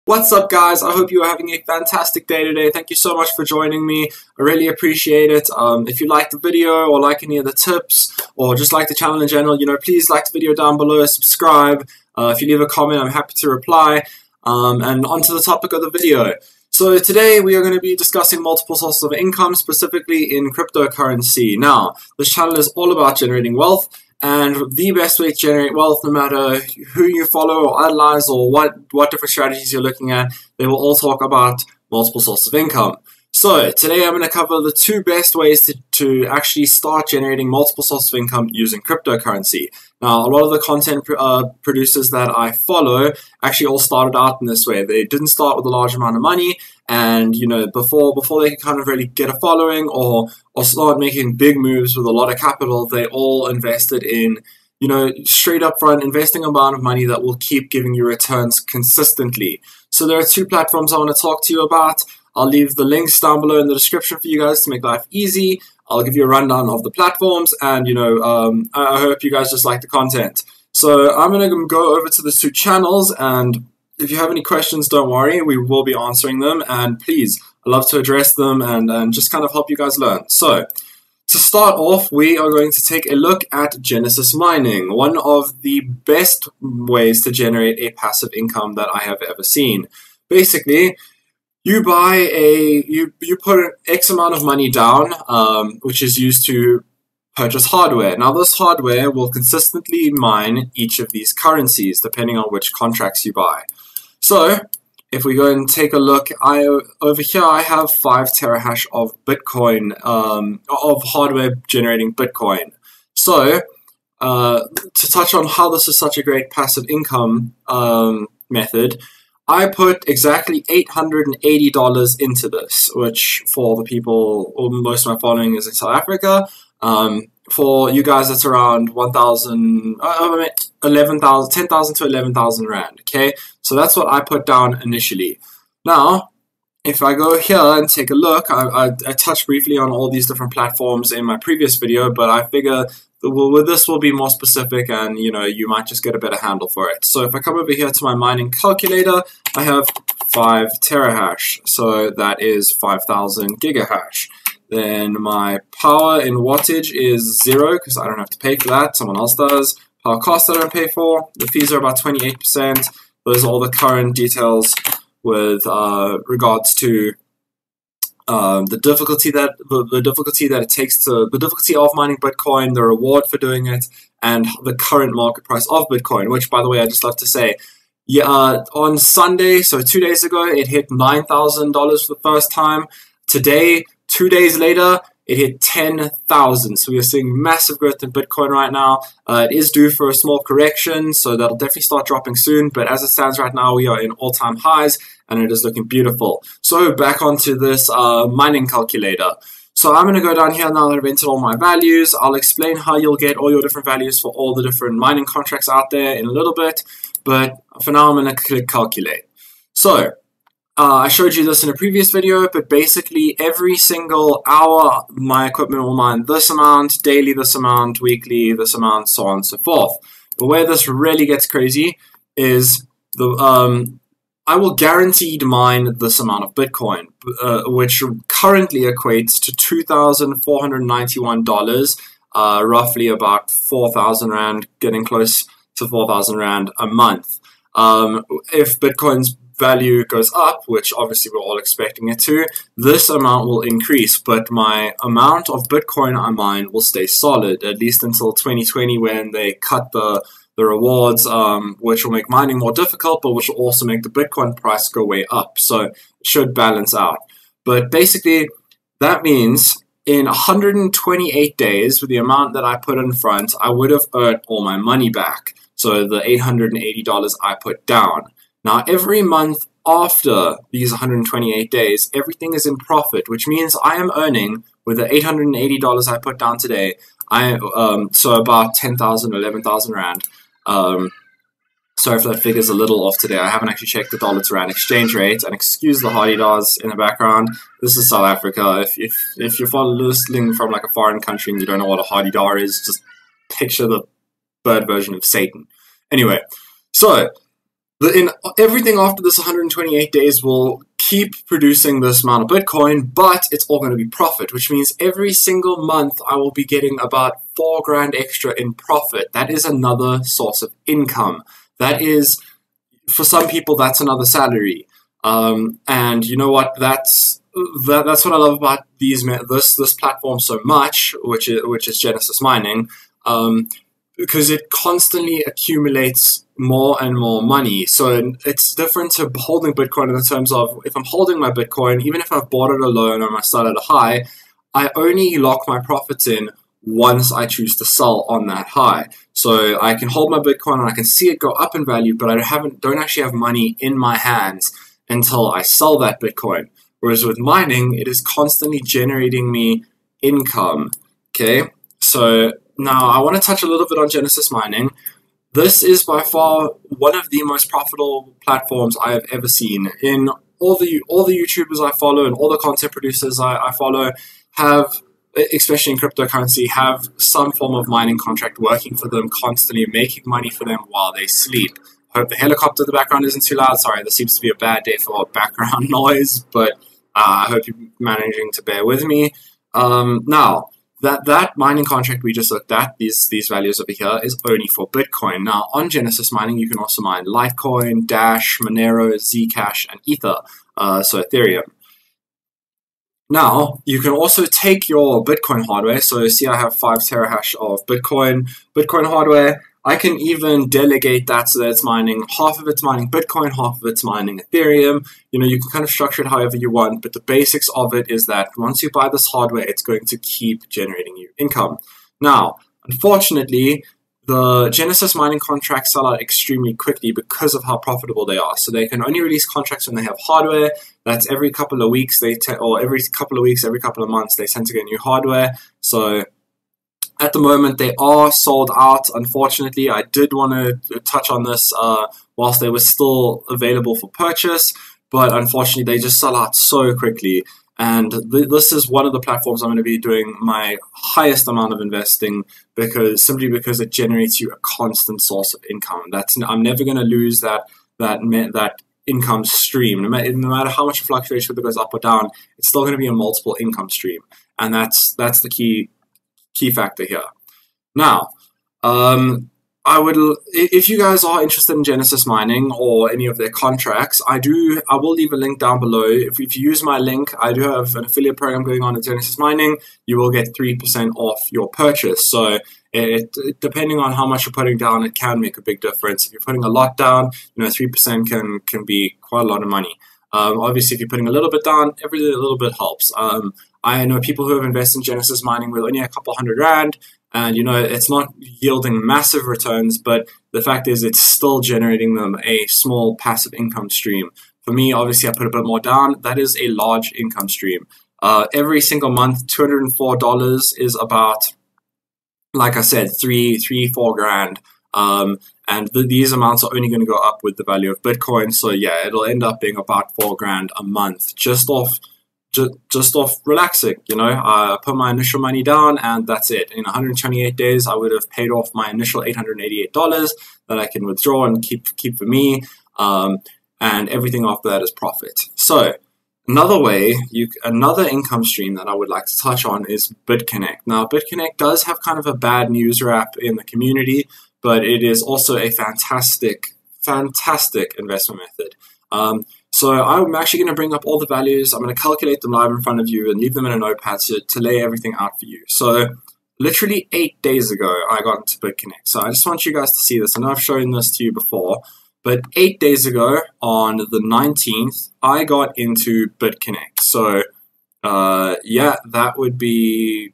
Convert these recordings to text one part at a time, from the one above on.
What's up, guys? I hope you are having a fantastic day today. Thank you so much for joining me. I really appreciate it. If you like the video or like any of the tips or just like the channel in general, please like the video down below, subscribe. If you leave a comment, I'm happy to reply. And on to the topic of the video. So today we are going to be discussing multiple sources of income, specifically in cryptocurrency. Now, this channel is all about generating wealth. And the best way to generate wealth, no matter who you follow or idolize or what different strategies you're looking at, they will all talk about multiple sources of income. So today I'm going to cover the two best ways to actually start generating multiple sources of income using cryptocurrency. Now, a lot of the content producers that I follow actually all started out in this way. They didn't start with a large amount of money, and before they could kind of really get a following or start making big moves with a lot of capital, they all invested in straight up front, investing amount of money that will keep giving you returns consistently. So there are two platforms I want to talk to you about. I'll leave the links down below in the description for you guys to make life easy. I'll give you a rundown of the platforms, and I hope you guys just like the content. So I'm going to go over to the two channels, and if you have any questions, don't worry, we will be answering them, and please, I love to address them and just kind of help you guys learn. So to start off, we are going to take a look at Genesis mining, one of the best ways to generate a passive income that I have ever seen. Basically, you put an X amount of money down, which is used to purchase hardware. Now, this hardware will consistently mine each of these currencies, depending on which contracts you buy. So, if we go and take a look, over here I have 5 terahash of Bitcoin, of hardware generating Bitcoin. So, to touch on how this is such a great passive income method, I put exactly $880 into this, which for the people, or most of my following is in South Africa. For you guys, that's around 10,000 to 11,000 Rand, okay? So that's what I put down initially. Now, if I go here and take a look, I touched briefly on all these different platforms in my previous video, but I figure with this will be more specific, and you might just get a better handle for it. So if I come over here to my mining calculator, I have 5 terahash, so that is 5,000 gigahash. Then my power in wattage is 0 because I don't have to pay for that, someone else does. Power cost I don't pay for. The fees are about 28%. Those are all the current details with regards to the difficulty that it takes to the difficulty of mining Bitcoin, the reward for doing it, and the current market price of Bitcoin. Which, by the way, I just love to say, on Sunday, so 2 days ago, it hit $9,000 for the first time. Today, 2 days later, it hit 10,000. So we are seeing massive growth in Bitcoin right now. It is due for a small correction, so that'll definitely start dropping soon. But as it stands right now, we are in all-time highs, and it is looking beautiful. So back onto this mining calculator. So I'm going to go down here now that I've entered all my values. I'll explain how you'll get all your different values for all the different mining contracts out there in a little bit. But for now, I'm going to click calculate. So I showed you this in a previous video, but basically every single hour my equipment will mine this amount, daily this amount, weekly this amount, so on and so forth. But where this really gets crazy is I will guaranteed mine this amount of Bitcoin, which currently equates to $2,491, roughly about 4,000 Rand, getting close to 4,000 Rand a month. If Bitcoin's value goes up, which obviously we're all expecting it to, this amount will increase, but my amount of Bitcoin I mine will stay solid, at least until 2020 when they cut the rewards, which will make mining more difficult, but which will also make the Bitcoin price go way up. So it should balance out. But basically, that means in 128 days, with the amount that I put in front, I would have earned all my money back. So the $880 I put down. Now, every month after these 128 days, everything is in profit, which means I am earning, with the $880 I put down today, so about 10,000, 11,000 Rand. Sorry if that figure's a little off today. I haven't actually checked the dollar to rand exchange rate, and excuse the hardy-dars in the background. This is South Africa. If you're listening from like a foreign country and you don't know what a hardy-dar is, just picture the bird version of Satan. Anyway, so In everything after this 128 days will keep producing this amount of Bitcoin, but it's all going to be profit, which means every single month I will be getting about 4 grand extra in profit. That is another source of income. That is, for some people, that's another salary. And you know what? That's what I love about this platform so much, which is Genesis Mining. Because it constantly accumulates more and more money. So it's different to holding Bitcoin in the terms of, if I'm holding my Bitcoin, even if I've bought it alone or I start at a high, I only lock my profits in once I choose to sell on that high. So I can hold my Bitcoin and I can see it go up in value, but I don't actually have money in my hands until I sell that Bitcoin. Whereas with mining, it is constantly generating me income. Okay, so now I want to touch a little bit on Genesis Mining. This is by far one of the most profitable platforms I have ever seen. In all the YouTubers I follow and all the content producers I follow have, especially in cryptocurrency, have some form of mining contract working for them, constantly making money for them while they sleep. I hope the helicopter in the background isn't too loud. Sorry, this seems to be a bad day for background noise, but I hope you're managing to bear with me. Now, that mining contract we just looked at, these values over here, is only for Bitcoin. Now, on Genesis Mining, you can also mine Litecoin, Dash, Monero, Zcash, and Ether, so Ethereum. Now, you can also take your Bitcoin hardware. So see, I have 5 terahash of Bitcoin hardware. I can even delegate that so that it's mining, half of it's mining Bitcoin, half of it's mining Ethereum. You know, you can kind of structure it however you want, but the basics of it is that once you buy this hardware, it's going to keep generating you income. Now, unfortunately, the Genesis mining contracts sell out extremely quickly because of how profitable they are. So they can only release contracts when they have hardware. That's every couple of weeks, every couple of months, they tend to get new hardware. So at the moment, they are sold out. Unfortunately, I did want to touch on this whilst they were still available for purchase, but unfortunately, they just sell out so quickly. And this is one of the platforms I'm going to be doing my highest amount of investing simply because it generates you a constant source of income. I'm never going to lose that income stream. No matter how much it fluctuates, whether it goes up or down, it's still going to be a multiple income stream, and that's the key factor here. Now, if you guys are interested in Genesis Mining or any of their contracts, I will leave a link down below. If you use my link, I do have an affiliate program going on at Genesis Mining. You will get 3% off your purchase. So depending on how much you're putting down, it can make a big difference. If you're putting a lot down, 3% can be quite a lot of money. Obviously, if you're putting a little bit down, every little bit helps. I know people who have invested in Genesis Mining with only a couple $100, and it's not yielding massive returns, but the fact is it's still generating them a small passive income stream. For me, obviously, I put a bit more down. That is a large income stream. Every single month, $204 is about, like I said, 4 grand. And these amounts are only going to go up with the value of Bitcoin. So yeah, it'll end up being about 4 grand a month just off relaxing. I put my initial money down and that's it. In 128 days, I would have paid off my initial $888 that I can withdraw and keep for me. And everything after that is profit. So another income stream that I would like to touch on is Bitconnect. Now, Bitconnect does have kind of a bad news rap in the community, but it is also a fantastic investment method. So I'm actually going to bring up all the values. I'm going to calculate them live in front of you and leave them in a notepad to lay everything out for you. So literally 8 days ago, I got into Bitconnect. So I just want you guys to see this. I know I've shown this to you before, but 8 days ago on the 19th, I got into Bitconnect. So yeah, that would be...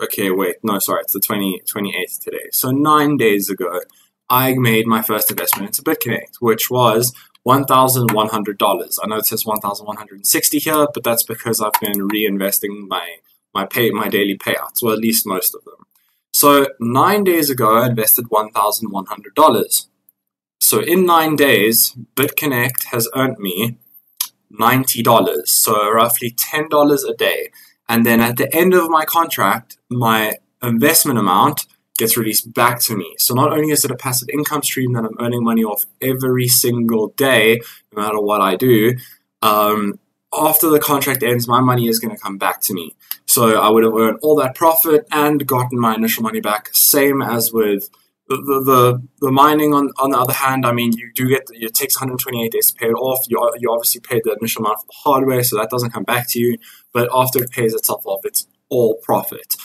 Okay, wait, no, sorry, it's the 28th today. So 9 days ago, I made my first investment into Bitconnect, which was $1,100. I know it says $1,160 here, but that's because I've been reinvesting my daily payouts, or at least most of them. So 9 days ago, I invested $1,100. So in 9 days, Bitconnect has earned me $90, so roughly $10 a day. And then at the end of my contract, my investment amount gets released back to me. So not only is it a passive income stream that I'm earning money off every single day, no matter what I do, after the contract ends, my money is going to come back to me. So I would have earned all that profit and gotten my initial money back. Same as with the mining. On the other hand, I mean, you do get, it takes 128 days to pay it off. You obviously paid the initial amount for the hardware, so that doesn't come back to you. But after it pays itself off, it's all profit.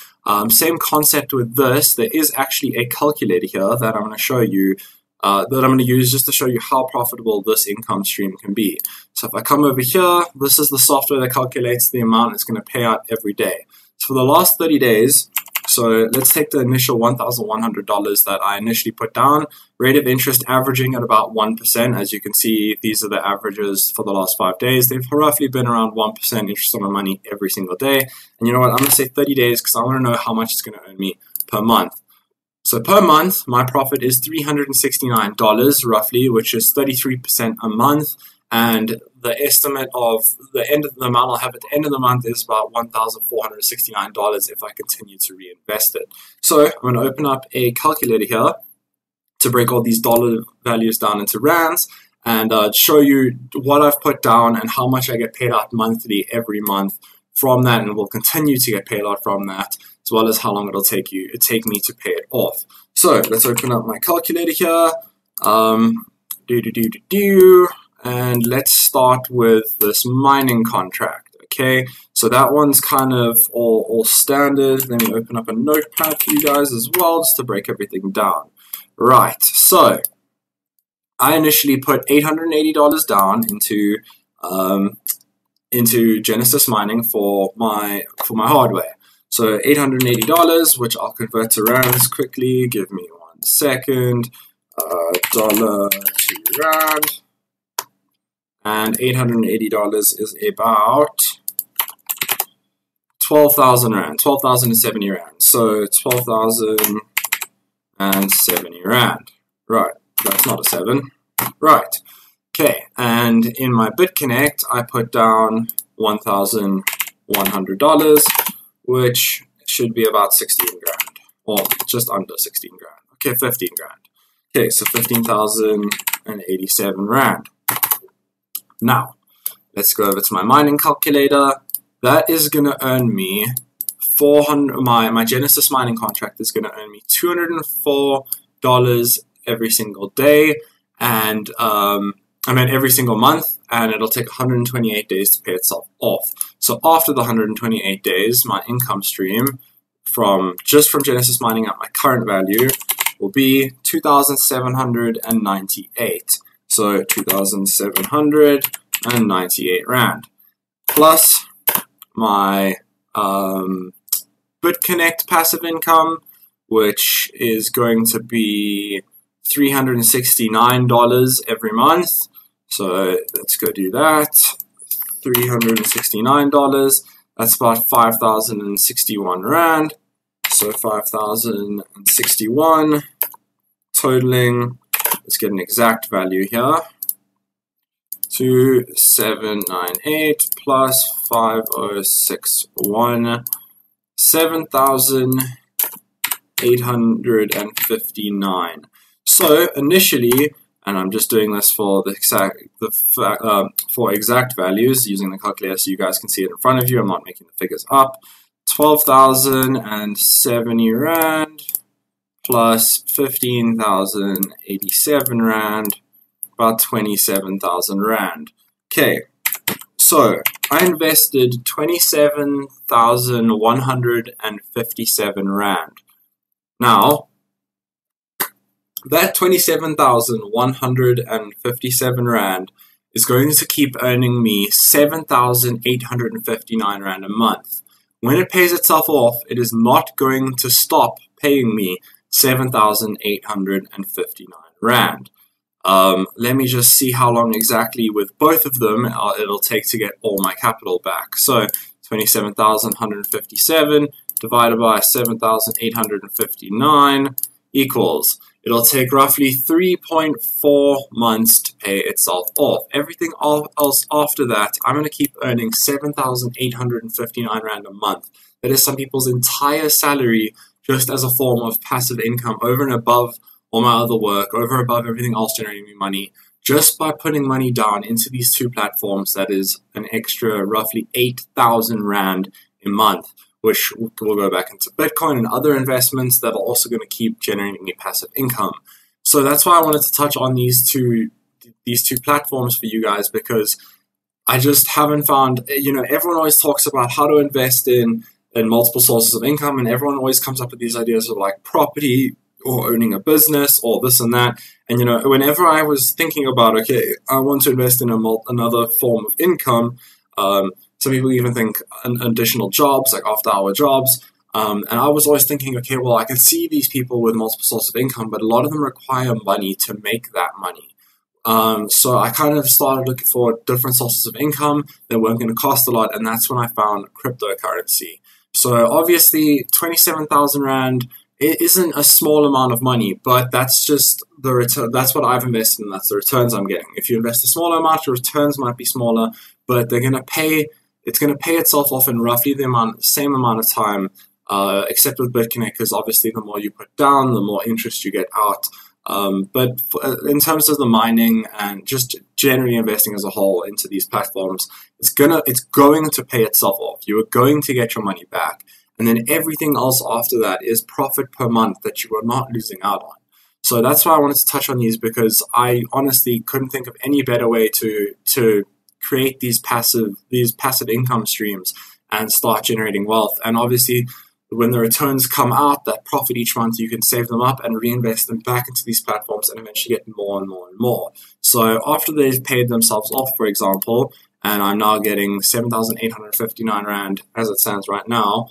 Same concept with this. There is actually a calculator here that I'm going to show you, that I'm going to use just to show you how profitable this income stream can be. So if I come over here, this is the software that calculates the amount it's going to pay out every day. So for the last 30 days, so let's take the initial $1,100 that I initially put down. Rate of interest averaging at about 1%. As you can see, these are the averages for the last 5 days. They've roughly been around 1% interest on my money every single day. And you know what? I'm going to say 30 days because I want to know how much it's going to earn me per month. So per month, my profit is $369 roughly, which is 33% a month. And the estimate of the amount I'll have at the end of the month is about $1,469 if I continue to reinvest it. So I'm going to open up a calculator here to break all these dollar values down into rands and show you what I've put down and how much I get paid out monthly every month from that, and will continue to get paid out from that, as well as how long it'll take me to pay it off. So let's open up my calculator here. And let's start with this mining contract, okay? So that one's kind of all standard. Let me open up a notepad for you guys as well, just to break everything down. Right, so I initially put $880 down into Genesis Mining for my hardware. So $880, which I'll convert to rands quickly. Give me 1 second. Dollar to rand. And $880 is about 12,000 rand, 12,070 rand. So 12,070 rand. Right, that's not a 7. Right, okay. And in my Bitconnect, I put down $1,100, which should be about 16 grand, or just under 16 grand. Okay, 15 grand. Okay, so 15,087 rand. Now, let's go over to my mining calculator. That is going to earn me 400. My Genesis mining contract is going to earn me $204 every single day, and every single month, and it'll take 128 days to pay itself off. So after the 128 days, my income stream from Genesis mining at my current value will be 2,798. So 2,798 rand, plus my Bitconnect passive income, which is going to be $369 every month. So let's go do that. $369. That's about 5,061 rand. So 5,061 totaling. Let's get an exact value here. 2,798 plus 5,061, 7,859. So initially, and I'm just doing this for exact values using the calculator so you guys can see it in front of you. I'm not making the figures up. 12,070 rand plus 15,087 rand, about 27,000 rand. Okay, so I invested 27,157 rand. Now, that 27,157 rand is going to keep earning me 7,859 rand a month. When it pays itself off, it is not going to stop paying me 7,859 rand. Let me just see how long exactly with both of them it'll take to get all my capital back. So 27,157 divided by 7,859 equals, it'll take roughly 3.4 months to pay itself off. Everything else after that, I'm going to keep earning 7,859 rand a month. That is some people's entire salary just as a form of passive income over and above all my other work, over and above everything else generating me money, just by putting money down into these two platforms. That is an extra roughly 8,000 Rand a month, which will go back into Bitcoin and other investments that are also going to keep generating me passive income. So that's why I wanted to touch on these two platforms for you guys, because I just haven't found, everyone always talks about how to invest in multiple sources of income, and everyone always comes up with these ideas of like property or owning a business or this and that. And, whenever I was thinking about, okay, I want to invest in another form of income, some people even think additional jobs, like after-hour jobs. And I was always thinking, okay, well, I can see these people with multiple sources of income, but a lot of them require money to make that money. So I kind of started looking for different sources of income that weren't going to cost a lot, and that's when I found cryptocurrency. So obviously, 27,000 Rand, it isn't a small amount of money, but that's just the return. That's what I've invested in. That's the returns I'm getting. If you invest a smaller amount, your returns might be smaller, but they're going to pay. It's going to pay itself off in roughly the same amount of time, except with Bitconnect, because obviously the more you put down, the more interest you get out. But in terms of the mining and just generally investing as a whole into these platforms, it's going to pay itself off. You are going to get your money back, and then everything else after that is profit per month that you are not losing out on. So that's why I wanted to touch on these, because I honestly couldn't think of any better way to create these passive income streams and start generating wealth. And obviously, when the returns come out, that profit each month, you can save them up and reinvest them back into these platforms and eventually get more and more and more. So after they've paid themselves off, for example, and I'm now getting 7,859 Rand as it stands right now,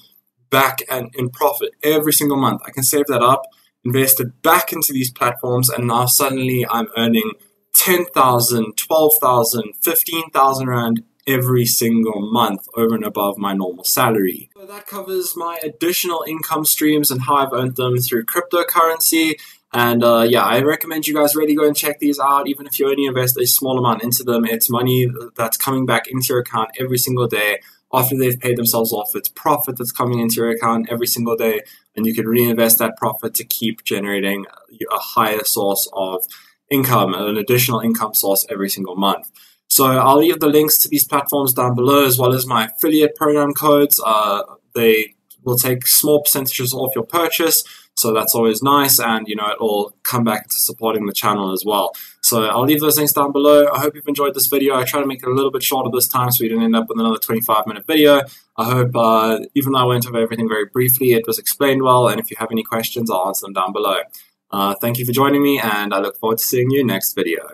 back and in profit every single month, I can save that up, invest it back into these platforms, and now suddenly I'm earning 10,000, 12,000, 15,000 Rand every single month over and above my normal salary. So that covers my additional income streams and how I've earned them through cryptocurrency. And I recommend you guys really go and check these out. Even if you only invest a small amount into them, it's money that's coming back into your account every single day after they've paid themselves off. It's profit that's coming into your account every single day, and you can reinvest that profit to keep generating a higher source of income, an additional income source every single month. So I'll leave the links to these platforms down below, as well as my affiliate program codes. They will take small percentages off your purchase, so that's always nice, and it'll come back to supporting the channel as well. So I'll leave those links down below. I hope you've enjoyed this video. I try to make it a little bit shorter this time so we didn't end up with another 25-minute video. I hope, even though I went over everything very briefly, it was explained well, and if you have any questions, I'll answer them down below. Thank you for joining me, and I look forward to seeing you next video.